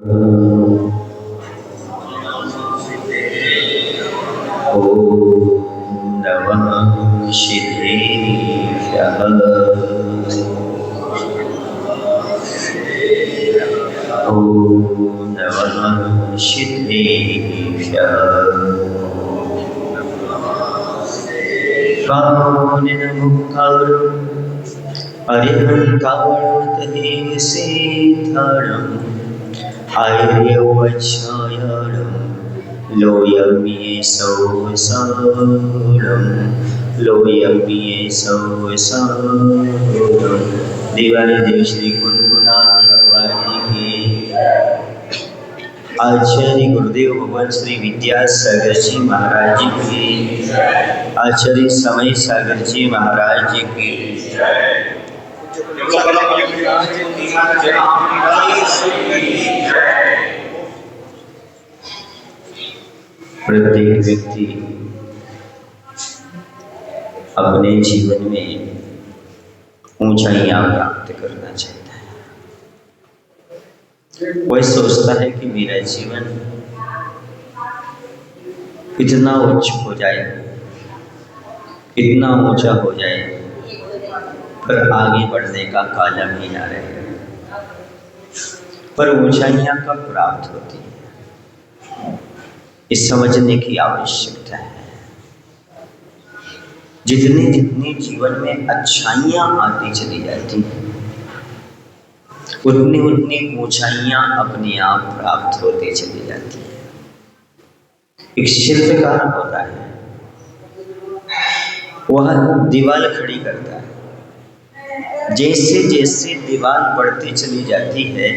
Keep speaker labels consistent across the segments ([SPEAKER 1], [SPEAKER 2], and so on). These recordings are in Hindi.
[SPEAKER 1] नमः सिद्धेभ्यः। ॐ नमः सिद्धेभ्यः। कामोनिनमुक्तारम् अरिहन्तावर्तहेसिद्धरम् आर्यवच्छायारम् लोयं ये सौसारं लोयं ये सौसारं। दिवाली देव श्री कुंथुनाथ भगवान की। आचार्य गुरुदेव भगवान श्री विद्यासागर जी महाराज की। आचार्य समय सागर जी महाराज की। प्रत्येक व्यक्ति अपने जीवन में ऊंचाइयां प्राप्त करना चाहता है। वह सोचता है कि मेरा जीवन इतना उच्च हो जाए, इतना ऊंचा हो जाए, पर आगे बढ़ने का कालम ही ना रहे। पर ऊंचाइयां कब प्राप्त होती है, इस समझने की आवश्यकता है। जितनी जितनी जीवन में अच्छाइयां आती चली जाती हैं, उतनी उतनी ऊंचाइयां अपने आप प्राप्त होती चली जाती हैं। एक शिल्पकार होता है, वह दीवार खड़ी करता है। जैसे जैसे दीवार बढ़ती चली जाती है,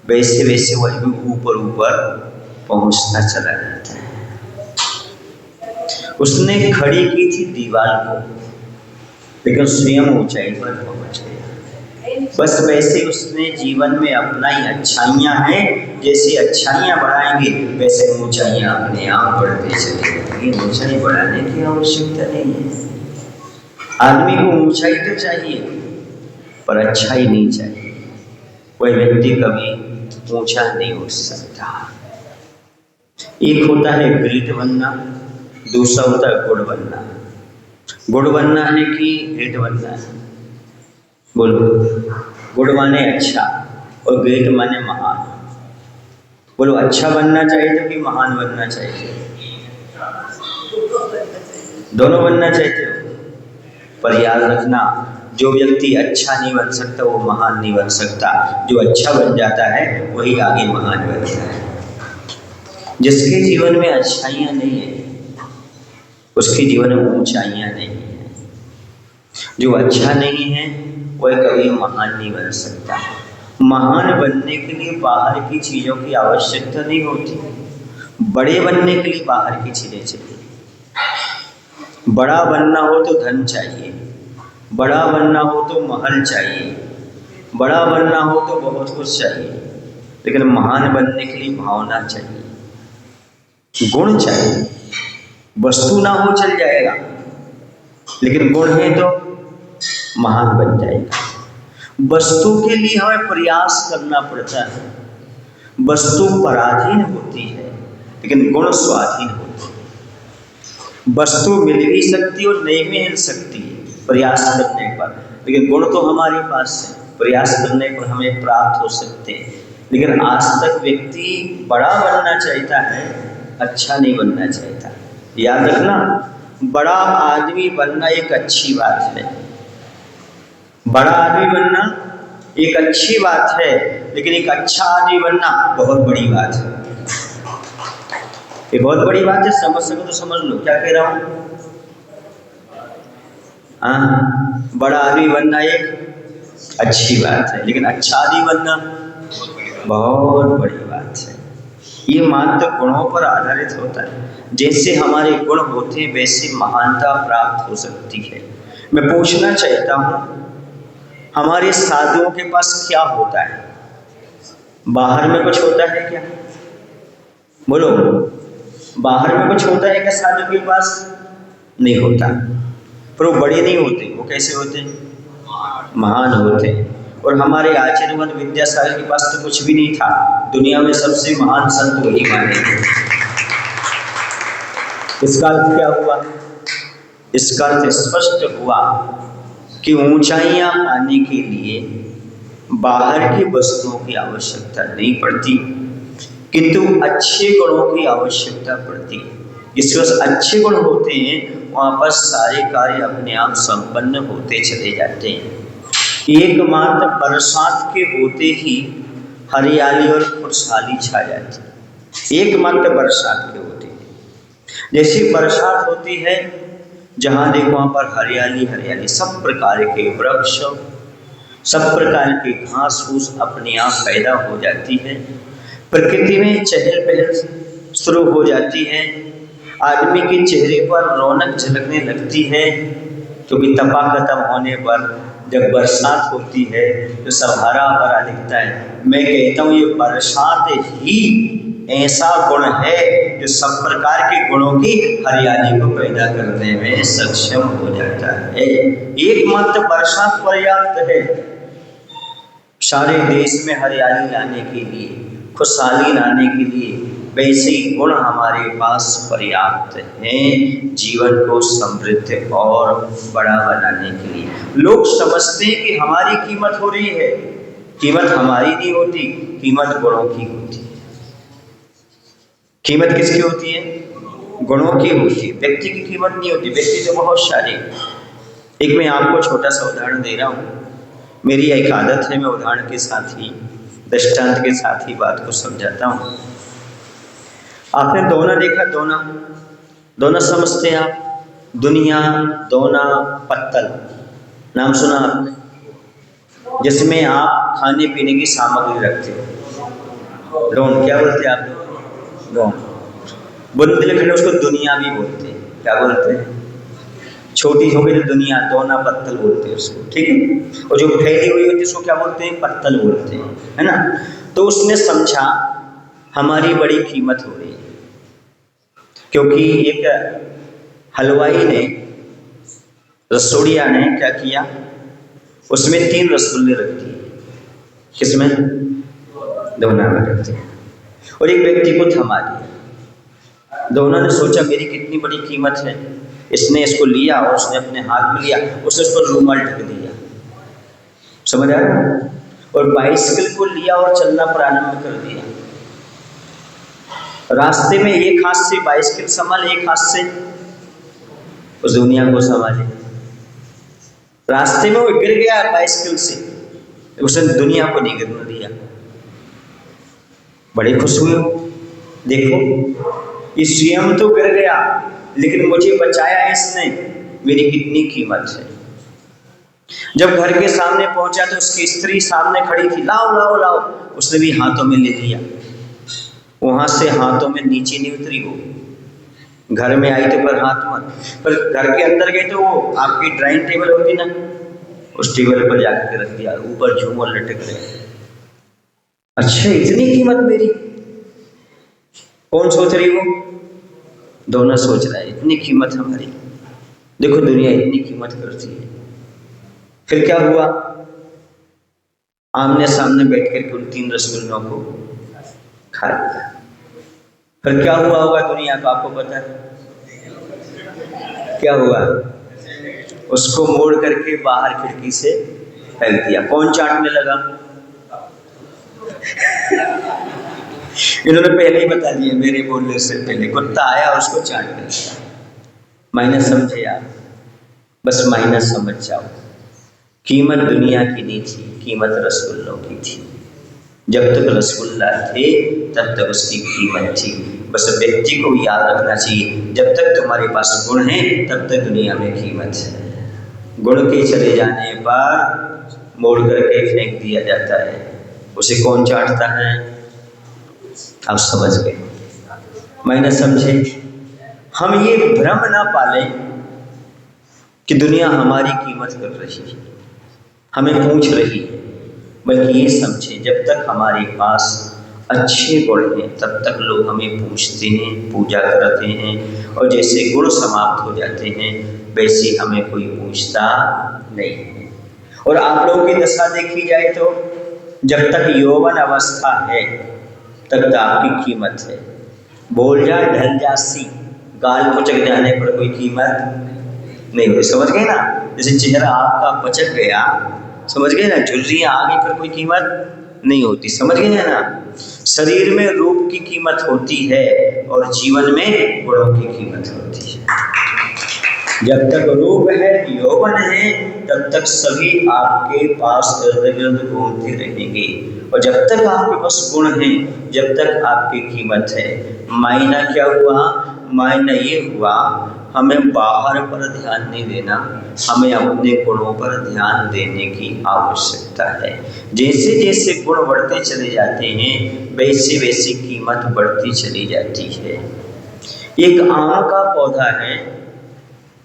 [SPEAKER 1] वैसे वैसे वह भी ऊपर ऊपर पहुंचता चला जाता है। उसने खड़ी की थी दीवार को, लेकिन स्वयं ऊंचाई पर पहुंच गया। बस वैसे उसने जीवन में अपना ही अच्छाइयां हैं, जैसे अच्छाइयां बढ़ाएंगे वैसे ऊंचाइयां अपने आप बढ़ते चले जाएंगी। ऊंचाई बढ़ाने की आवश्यकता नहीं है। आदमी को ऊंचाई तो चाहिए, पर अच्छाई नहीं चाहिए। वह व्यक्ति कभी ऊंचा नहीं हो सकता। एक होता है ग्रेट बनना, दूसरा होता है गुड बनना। गुड बनना है कि ग्रेट बनना है? बोलो। गुड माने अच्छा और ग्रेट माने महान। बोलो, अच्छा बनना चाहिए कि महान बनना चाहिए? दोनों बनना चाहिए। पर याद रखना, जो व्यक्ति अच्छा नहीं बन सकता वो महान नहीं बन सकता। जो अच्छा बन जाता है वही आगे महान बनता है। जिसके जीवन में अच्छाइयां नहीं है, उसके जीवन में ऊंचाइयां नहीं है। जो अच्छा नहीं है वह कभी महान नहीं बन सकता। महान बनने के लिए बाहर की चीजों की आवश्यकता नहीं होती। बड़े बनने के लिए बाहर की चीजें चाहिए। बड़ा बनना हो तो धन चाहिए, बड़ा बनना हो तो महल चाहिए, बड़ा बनना हो तो बहुत कुछ चाहिए। लेकिन महान बनने के लिए भावना चाहिए, गुण चाहिए। वस्तु ना हो चल जाएगा, लेकिन गुण है तो महान बन जाएगा। वस्तु के लिए हमें प्रयास करना पड़ता है। वस्तु पराधीन होती है, लेकिन गुण स्वाधीन होते हैं। वस्तु मिल भी सकती और नहीं भी मिल सकती है प्रयास करने पर, लेकिन गुण तो हमारे पास है, प्रयास करने पर हमें प्राप्त हो सकते हैं। लेकिन आज तक व्यक्ति बड़ा बनना चाहता है, अच्छा नहीं बनना चाहता। याद रखना, बड़ा आदमी बनना एक अच्छी बात है। बड़ा आदमी बनना एक अच्छी बात है, लेकिन एक अच्छा आदमी बनना बहुत बड़ी बात है। ये बहुत बड़ी बात है। समझ सको तो समझ लो क्या कह रहा हूं। बड़ा आदमी बनना एक अच्छी बात है, लेकिन अच्छा आदमी बनना बहुत बड़ी बात है। ये मात्र गुणों पर आधारित होता है। जैसे हमारे गुण होते हैं वैसे महानता प्राप्त हो सकती है। मैं पूछना चाहता हूं, हमारे साधुओं के पास क्या होता है? बाहर में कुछ होता है क्या? बोलो, बाहर में कुछ होता है क्या साधु के पास? नहीं होता। पर वो बड़े नहीं होते। वो कैसे होते? महान होते। और हमारे आचार्यवन विद्यासागर के पास तो कुछ भी नहीं था, दुनिया में सबसे महान संत वही माने। इसका अर्थ क्या हुआ? इसका अर्थ स्पष्ट हुआ कि ऊंचाइयां पाने के लिए बाहर की वस्तुओं की आवश्यकता नहीं पड़ती, किंतु अच्छे गुणों की आवश्यकता पड़ती है। जिस वक्त अच्छे गुण होते हैं वहां पर सारे कार्य अपने आप संपन्न होते चले जाते हैं। एकमात्र बरसात के होते ही हरियाली और खुशहाली छा जाती है, एकमात्र बरसात के होते हैं। जैसी बरसात होती है जहाँ देखो वहाँ पर हरियाली हरियाली, सब प्रकार के वृक्ष, सब प्रकार के घास फूस अपने आप पैदा हो जाती है, प्रकृति में चहल पहल शुरू हो जाती है, आदमी के चेहरे पर रौनक झलकने लगती है, क्योंकि तपा खत्म होने पर जब बरसात होती है तो सब हरा भरा दिखता है। मैं कहता हूँ ये बरसात ही ऐसा गुण है जो सब प्रकार के गुणों की हरियाली को पैदा करने में सक्षम हो जाता है। एकमात्र बरसात पर्याप्त है सारे देश में हरियाली लाने के लिए, खुशहाली लाने के लिए। वैसे ही गुण हमारे पास पर्याप्त हैं जीवन को समृद्ध और बड़ा बनाने के लिए। लोग समझते हैं कि हमारी कीमत हो रही है, कीमत हमारी नहीं होती, कीमत गुणों की होती है। कीमत किसकी होती है? गुणों की होती है, व्यक्ति की कीमत नहीं होती। व्यक्ति तो बहुत सारे। एक मैं आपको छोटा सा उदाहरण दे रहा हूँ, मेरी एक आदत है, मैं उदाहरण के साथ ही, दृष्टांत के साथ ही बात को समझाता हूँ। आपने दोना देखा? दोना, दोना समझते हैं आप? दुनिया, दोना, पत्तल, नाम सुना आपने? जिसमें आप खाने पीने की सामग्री रखते हो। डोन क्या बोलते हैं आप लोग? डोन। बुंदेलखंड उसको दुनिया भी बोलते हैं। क्या बोलते हैं? छोटी हो गई तो दुनिया, दोना पत्तल बोलते हैं उसको, ठीक है। और जो फैली हुई होती है उसको क्या बोलते हैं? पत्तल बोलते हैं, है ना। तो उसने समझा हमारी बड़ी कीमत हो रही है, क्योंकि एक हलवाई ने, रसोड़िया ने क्या किया, उसमें 3 रसगुल्ले रख दिए। किसमें? दोना में रख दिए, और एक व्यक्ति को थमा दिया। दोनों ने सोचा मेरी कितनी बड़ी कीमत है, इसने इसको लिया और उसने अपने हाथ में लिया, उसने उसको रूमाल ढक दिया। समझ आ रहा है? और बाइसिकल को लिया और चलना प्रारंभ कर दिया। रास्ते में एक हाथ से बाइसिकल संभाले, एक हाथ से उस दुनिया को संभाले। रास्ते में वो गिर गया बाइसिकल से, उसने दुनिया को नहीं गिरने दिया। बड़े खुश हुए हो, देखो ये स्वयं तो गिर गया लेकिन मुझे बचाया इसने, मेरी कितनी कीमत है। जब घर के सामने पहुंचा तो उसकी स्त्री सामने खड़ी थी, लाओ लाओ लाओ, उसने भी हाथों में ले लिया। वहां से हाथों में नीचे नहीं उतरी वो, घर में आई तो पर हाथ मत, पर घर के अंदर गए तो वो आपकी ड्राइंग टेबल होती ना, उस टेबल पर जाकर रख दिया, ऊपर झूमर लटक रहे। अच्छा इतनी कीमत मेरी, कौन सोच रही? वो दोनों सोच रहा है इतनी कीमत हमारी। देखो दुनिया इतनी कीमत करती है। फिर क्या हुआ? आमने सामने बैठ कर उन 3 रसगुल्लों को खा लिया। फिर क्या हुआ होगा दुनिया को, आपको पता है क्या हुआ? उसको मोड़ करके बाहर खिड़की से फेंक दिया। कौन चाटने लगा? इन्होंने पहले ही बता दिया मेरे बोलने से पहले। कुत्ता आया और उसको चाटने लगा। माइनस समझे आप? बस माइनस समझ जाओ। कीमत दुनिया की नहीं थी, कीमत रसगुल्लों की थी। जब तक रसगुल्ला थे तब तक उसकी कीमत थी। बस व्यक्ति को याद रखना चाहिए, जब तक तुम्हारे पास गुण है तब तक दुनिया में कीमत है। गुण के चले जाने पर मोड़ करके फेंक दिया जाता है, उसे कौन चाटता है? आप समझ गए? मैंने समझे? हम ये भ्रम ना पालें कि दुनिया हमारी कीमत कर रही है, हमें पूछ रही है, बल्कि ये समझे जब तक हमारे पास अच्छे गुण हैं तब तक लोग हमें पूछते हैं, पूजा करते हैं, और जैसे गुण समाप्त हो जाते हैं वैसे हमें कोई पूछता नहीं है। और आप लोगों की दशा देखी जाए तो जब तक यौवन अवस्था है तब तक आपकी कीमत है। बोल जा ढल जासी, गाल पचक जाने पर कोई कीमत नहीं होती। समझ गए ना? जैसे चेहरा आपका पचक गया, समझ गए ना, झुर्रियां आ गई पर कोई कीमत नहीं होती। समझ गए ना? शरीर में रूप की कीमत होती है और जीवन में गुणों की कीमत होती है। जब तक रूप है, यौवन है, तब तक सभी आपके पास इर्द गिर्द घूमते रहेंगे। और जब तक आपके पास गुण है, जब तक आपकी कीमत है। मायना क्या हुआ? मायना ये हुआ, हमें बाहर पर ध्यान नहीं देना, हमें अपने गुणों पर ध्यान देने की आवश्यकता है। जैसे जैसे गुण बढ़ते चले जाते हैं, वैसे वैसे कीमत बढ़ती चली जाती है। एक आम का पौधा है,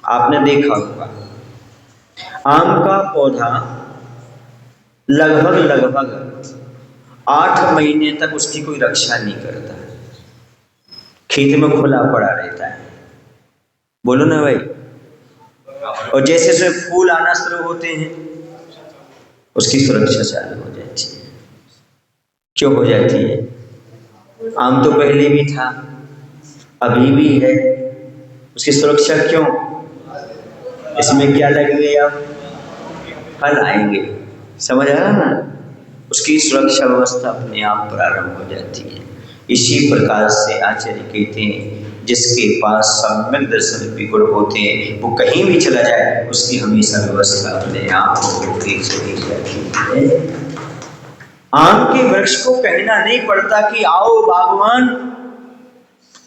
[SPEAKER 1] आपने देखा होगा। आम का पौधा लगभग 8 महीने तक उसकी कोई रक्षा नहीं करता, खेत में खुला पड़ा रहता है। बोलो ना भाई। और जैसे उसमें फूल आना शुरू होते हैं, उसकी सुरक्षा चालू हो जाती है। क्यों हो जाती है? आम तो पहले भी था, अभी भी है, उसकी सुरक्षा क्यों? इसमें क्या लगेंगे? अब फल आएंगे। समझ आ रहा ना? उसकी सुरक्षा व्यवस्था अपने आप प्रारंभ हो जाती है। इसी प्रकार से आचार्य कहते हैं, जिसके पास सम्यक दर्शन रूपी गुण होते हैं, वो कहीं भी चला जाए उसकी हमेशा व्यवस्था अपने आप होती चली जाती है। आम के वृक्ष को कहना नहीं पड़ता कि आओ बागवान,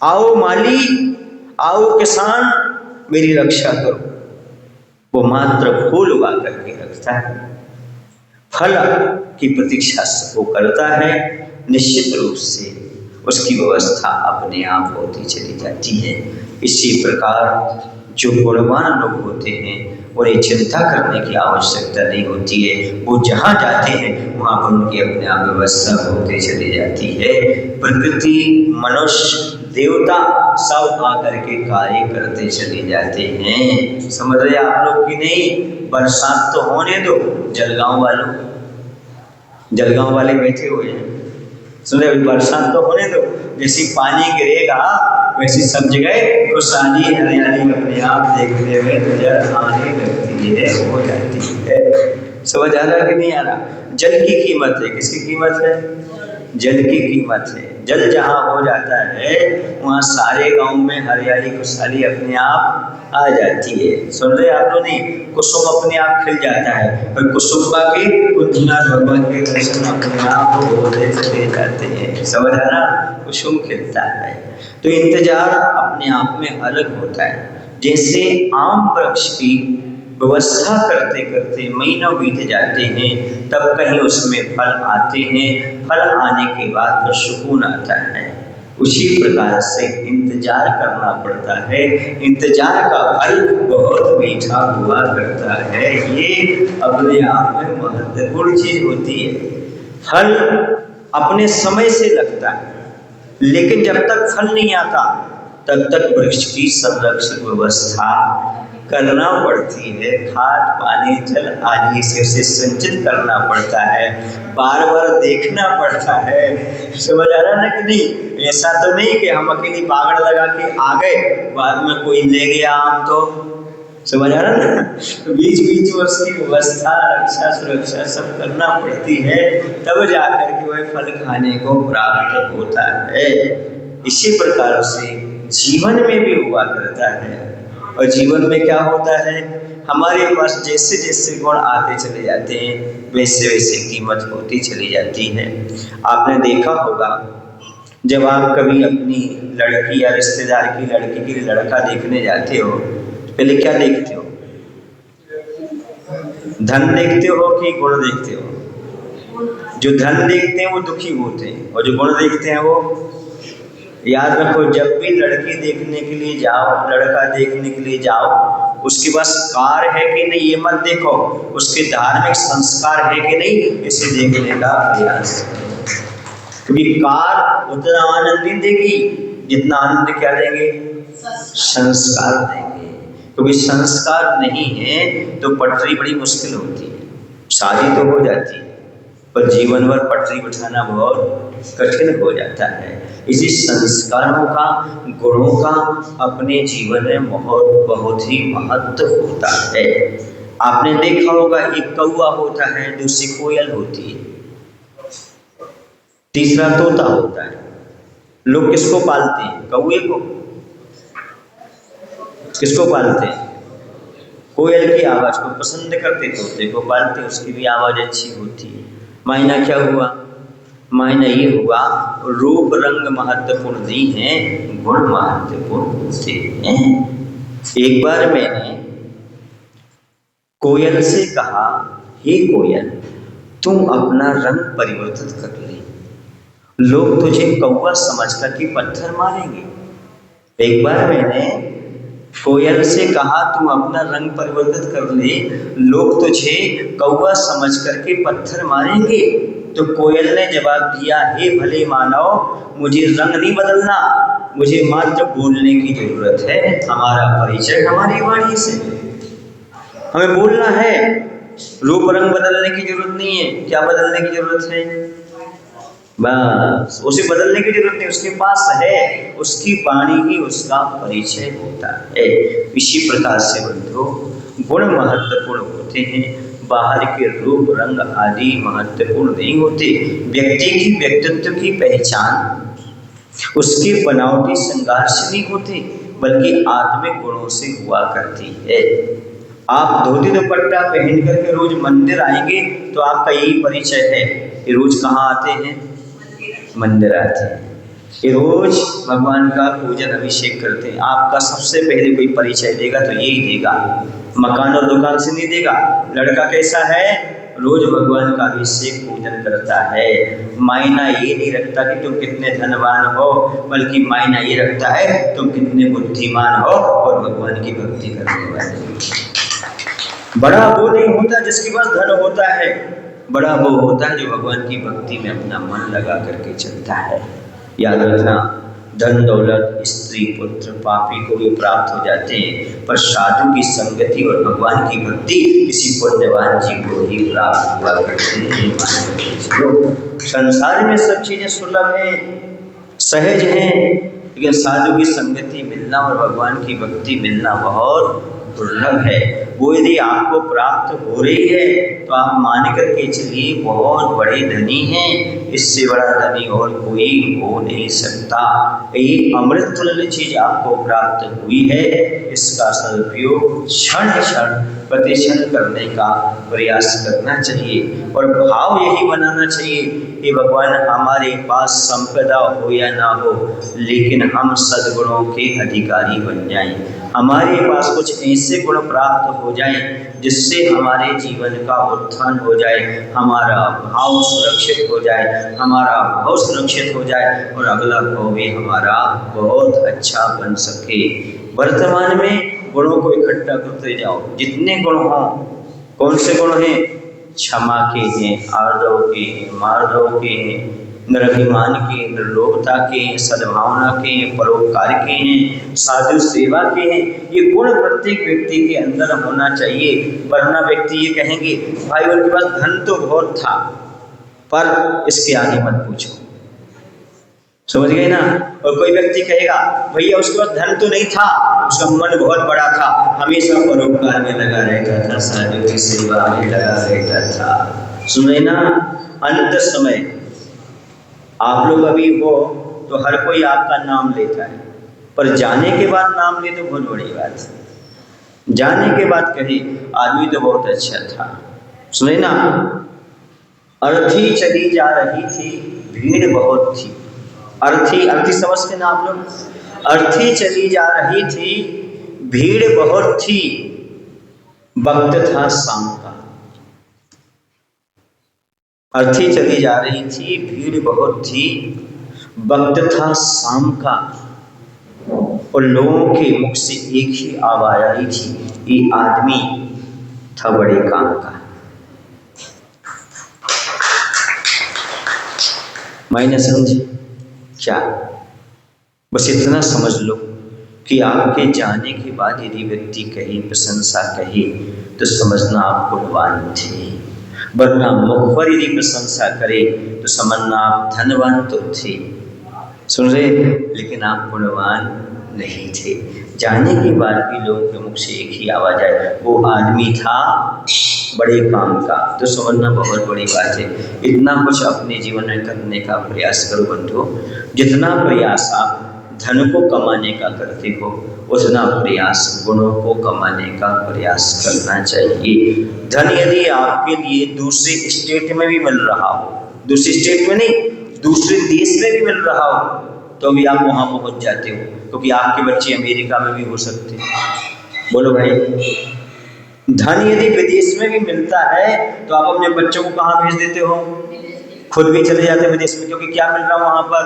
[SPEAKER 1] आओ माली, आओ किसान, मेरी रक्षा करो। वो मात्र फूल उगा करके रखता है, फल की प्रतीक्षा वो करता है। निश्चित रूप से उसकी व्यवस्था अपने आप होती चली जाती है। इसी प्रकार जो गुणवान लोग होते हैं, उन्हें चिंता करने की आवश्यकता नहीं होती है। वो जहाँ जाते हैं वहाँ पर उनकी अपने आप व्यवस्था होती चली जाती है। प्रकृति, मनुष्य, देवता सब आकर के कार्य करते चले जाते हैं। समझ रहे आप लोग कि नहीं? बरसात तो होने दो, जलगांव वालों, जलगांव वाले बैठे हुए हैं, सुने, बरसात तो होने दो। जैसी पानी गिरेगा वैसी सब जगह खुशहाली, हरियाली अपने आप देखने में नजर आने लगती है, हो जाती है। समझ आ रहा कि नहीं आ रहा? जल की कीमत है। किसकी कीमत है? जल की कीमत है। जल जहाँ हो जाता है वहाँ सारे गांव में हरियाली खुशहाली अपने आप आ जाती है। सुन रहे आप लोग? नहीं, कुसुम अपने आप खिल जाता है और कुसुम्बा के कुंजनाथ भगवान के दर्शन अपने आप होते चले जाते हैं। समझ आ रहा? कुसुम खिलता है। तो इंतजार अपने आप में अलग होता है। जैसे आम वृक्ष की व्यवस्था करते करते महीनों बीत जाते हैं, तब कहीं उसमें फल आते हैं, फल आने के बाद तो सुकून आता है। उसी प्रकार से इंतजार करना पड़ता है। इंतजार का फल बहुत मीठा हुआ करता है। ये अपने आप में महत्वपूर्ण चीज होती है। फल अपने समय से लगता है, लेकिन जब तक फल नहीं आता तब तक वृक्ष की संरक्षण व्यवस्था करना पड़ती है। खाद, पानी, जल आदि से उसे संचित करना पड़ता है, बार बार देखना पड़ता है। समझ आ रहा ना कि नहीं? ऐसा तो नहीं कि हम अकेली बागड़ लगा के आ गए, बाद में कोई ले गया आम तो। समझ आ रहा ना? तो बीच बीच में उसकी व्यवस्था, रक्षा, सुरक्षा सब करना पड़ती है, तब जाकर के वह फल खाने को प्राप्त होता है। इसी प्रकार से जीवन में भी हुआ करता है। और जीवन में क्या होता है? हमारे पास जैसे जैसे गुण आते चले जाते हैं, वैसे वैसे कीमत होती चली जाती है। आपने देखा होगा, जब आप कभी अपनी लड़की या रिश्तेदार की लड़की के लिए लड़का देखने जाते हो, पहले क्या देखते हो? धन देखते हो कि गुण देखते हो? जो धन देखते हैं वो दुखी होते हैं, और जो गुण देखते हैं वो, याद रखो, जब भी लड़की देखने के लिए जाओ, लड़का देखने के लिए जाओ, उसके पास कार है कि नहीं ये मत देखो, उसके धार्मिक संस्कार है कि नहीं इसे देखने का प्रयास। क्योंकि कार उतना आनंद नहीं देगी जितना आनंद क्या देंगे? संस्कार देंगे। क्योंकि संस्कार नहीं है तो पटरी बड़ी मुश्किल होती है। शादी तो हो जाती है पर जीवन भर पटरी बिठाना बहुत कठिन हो जाता है। इसी संस्कारों का, गुणों का अपने जीवन में बहुत बहुत ही महत्व होता है। आपने देखा होगा एक कौवा होता है, दूसरी कोयल होती है, तीसरा तोता होता है। लोग किसको पालते हैं? कौवे को। किसको पालते हैं? कोयल की आवाज को पसंद करते, तोते को पालते, उसकी भी आवाज अच्छी होती है। मायना क्या हुआ? मायना ये हुआ रूप रंग महत्वपूर्ण नहीं है, गुण महत्वपूर्ण होते हैं। एक बार मैंने कोयल से कहा, हे कोयल, तुम अपना रंग परिवर्तित कर ले, लोग तुझे कौवा समझ करके पत्थर मारेंगे। एक बार मैंने कोयल से कहा, तुम अपना रंग परिवर्तित कर ले, लोग तुझे कौवा समझ करके पत्थर मारेंगे। तो कोयल ने जवाब दिया, हे भले मानव, मुझे रंग नहीं बदलना, मुझे मात्र बोलने की जरूरत है। हमारा परिचय हमारी वाणी से, हमें बोलना है। रूप रंग बदलने की जरूरत नहीं है। क्या बदलने की जरूरत है? बस उसे बदलने की जरूरत नहीं, उसके पास है, उसकी वाणी ही उसका परिचय होता है। इसी प्रकार से बंधु, गुण महत्वपूर्ण होते हैं, बाहर के रूप रंग आदि महत्वपूर्ण नहीं होते। व्यक्ति की व्यक्तित्व की पहचान उसके बनावटी श्रृंगार से नहीं होती, बल्कि आत्मिक गुणों से हुआ करती है। आप धोती दुपट्टा पहन करके रोज मंदिर आएंगे तो आपका यही परिचय है। ये रोज कहाँ आते हैं? मंदिर आते हैं। ये रोज भगवान का पूजन अभिषेक करते हैं। आपका सबसे पहले कोई परिचय देगा तो यही देगा, मकान और दुकान से नहीं देगा। लड़का कैसा है? रोज भगवान का अभिषेक पूजन करता है। मायना ये नहीं रखता कि तुम कितने धनवान हो, बल्कि मायना ये रखता है तुम कितने बुद्धिमान हो और भगवान की भक्ति करने वाले। बड़ा वो नहीं होता जिसके पास धन होता है, बड़ा वो होता है जो भगवान की भक्ति में अपना मन लगा करके चलता है। याद रखना, धन दौलत स्त्री पुत्र पापी को भी प्राप्त हो जाते हैं, पर साधु की संगति और भगवान की भक्ति किसी पुण्यवान जीव को ही प्राप्त हुआ करते हैं। संसार में सब चीजें सुलभ हैं, सहज हैं, लेकिन साधु की संगति मिलना और भगवान की भक्ति मिलना बहुत दुर्लभ है। वो यदि आपको प्राप्त हो रही है तो आप मान करके चलिए बहुत बड़े धनी हैं, इससे बड़ा धनी और कोई हो नहीं सकता। ये अमृत तुल्य चीज आपको प्राप्त हुई है, इसका सदुपयोग क्षण क्षण प्रतिक्षण करने का प्रयास करना चाहिए और भाव यही बनाना चाहिए कि भगवान हमारे पास संपदा हो या ना हो, लेकिन हम सद्गुणों के अधिकारी बन जाएं। हमारे पास कुछ ऐसे गुण प्राप्त हो जाएं जिससे हमारे जीवन का उत्थान हो जाए, हमारा भाव सुरक्षित हो जाए, हमारा भाव सुरक्षित हो जाए और अगला भाव भी हमारा बहुत अच्छा बन सके। वर्तमान में गुणों को इकट्ठा करते जाओ, जितने गुण हों। कौन से गुण हैं? क्षमा के हैं, आर्दव के हैं, मार्दव के हैं, निर्भिमान के, निर्लोभता के हैं, सद्भावना के हैं, परोपकार के हैं, साधु सेवा के हैं। ये गुण प्रत्येक व्यक्ति के अंदर होना चाहिए, वरना व्यक्ति ये कहेंगे भाई उनके पास धन तो बहुत था पर इसके आगे मत पूछो। समझ गए ना? और कोई व्यक्ति कहेगा भैया उसके पास धन तो नहीं था, उसका मन बहुत बड़ा था, हमेशा परोपकार में लगा रहता था, साधु की सेवा में लगा रहता था। सुने ना, अंत समय आप लोग अभी हो तो हर कोई आपका नाम लेता है, पर जाने के बाद नाम ले तो बहुत बड़ी बात है। जाने के बाद कहे आदमी तो बहुत अच्छा था। सुने ना, अर्थी चली जा रही थी, भीड़ बहुत थी। अर्थी समझते ना आप लोग? अर्थी चली जा रही थी, भीड़ बहुत थी, वक्त था शाम का। अर्थी चली जा रही थी, भीड़ बहुत थी, वक्त था शाम का, और लोगों के मुख से एक ही आवाज आई थी, ये आदमी था बड़े काम का। मैंने समझे क्या? बस इतना समझ लो कि आपके जाने के बाद यदि व्यक्ति कहे प्रशंसा कहे तो समझना आप गुणवान थे। वरना मुख पर यदि प्रशंसा करे तो समझना आप धनवान तो थे, सुन रहे, लेकिन आप गुणवान नहीं थे। जाने के बाद भी लोगों के मुख से एक ही आवाज आए, वो आदमी था बड़े काम का, तो समझना बहुत बड़ी बात है। इतना कुछ अपने जीवन में करने का प्रयास करो बंधुओं। जितना प्रयास आप धन को कमाने का करते हो, उतना प्रयास गुणों को कमाने का प्रयास करना चाहिए। धन यदि आपके लिए दूसरे स्टेट में भी मिल रहा हो, दूसरे स्टेट में नहीं, दूसरे देश में भी मिल रहा हो, तो भी आप वहां पहुंच जाते हो, क्योंकि आपके बच्चे अमेरिका में भी हो सकते हैं। बोलो भाई, धन यदि विदेश में भी मिलता है तो आप अपने बच्चों को कहाँ भेज देते हो? खुद भी चले जाते विदेश में, क्योंकि क्या मिल रहा है वहां पर?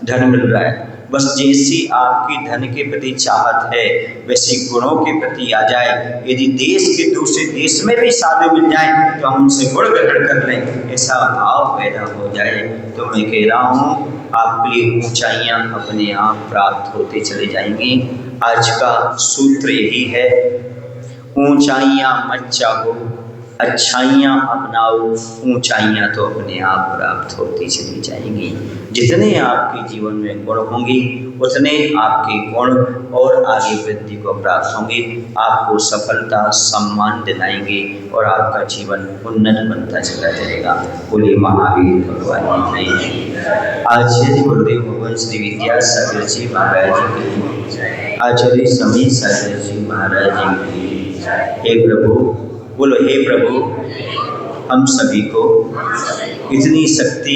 [SPEAKER 1] धन मिल रहा है। बस जैसी आपकी धन के प्रति चाहत है वैसी गुणों के प्रति आ जाए। यदि देश के दूसरे देश में भी साधु मिल जाए तो हम उनसे गुण ग्रहण कर लें, ऐसा भाव पैदा हो जाए तो मैं कह रहा हूँ आपके लिए ऊंचाइयां अपने आप प्राप्त होते चले जाएंगी। आज का सूत्र यही है, ऊंचाइयां मत चाहो, अच्छाइयां अपनाओ, ऊंचाइयां तो अपने आप प्राप्त होती चली जाएंगी। जितने आपके जीवन में गुण होंगे उतने आपके गुण और आगे वृद्धि को प्राप्त होंगे, आपको सफलता सम्मान दिलाएंगे और आपका जीवन उन्नत बनता चला जाएगा। बोलिए महावीर भगवान की। आचार्य गुरुदेव भगवान श्री विद्यासागर जी महाराज की, आचार्य समीर सागर जी महाराज की। हे प्रभु, बोलो हे प्रभु, हम सभी को इतनी शक्ति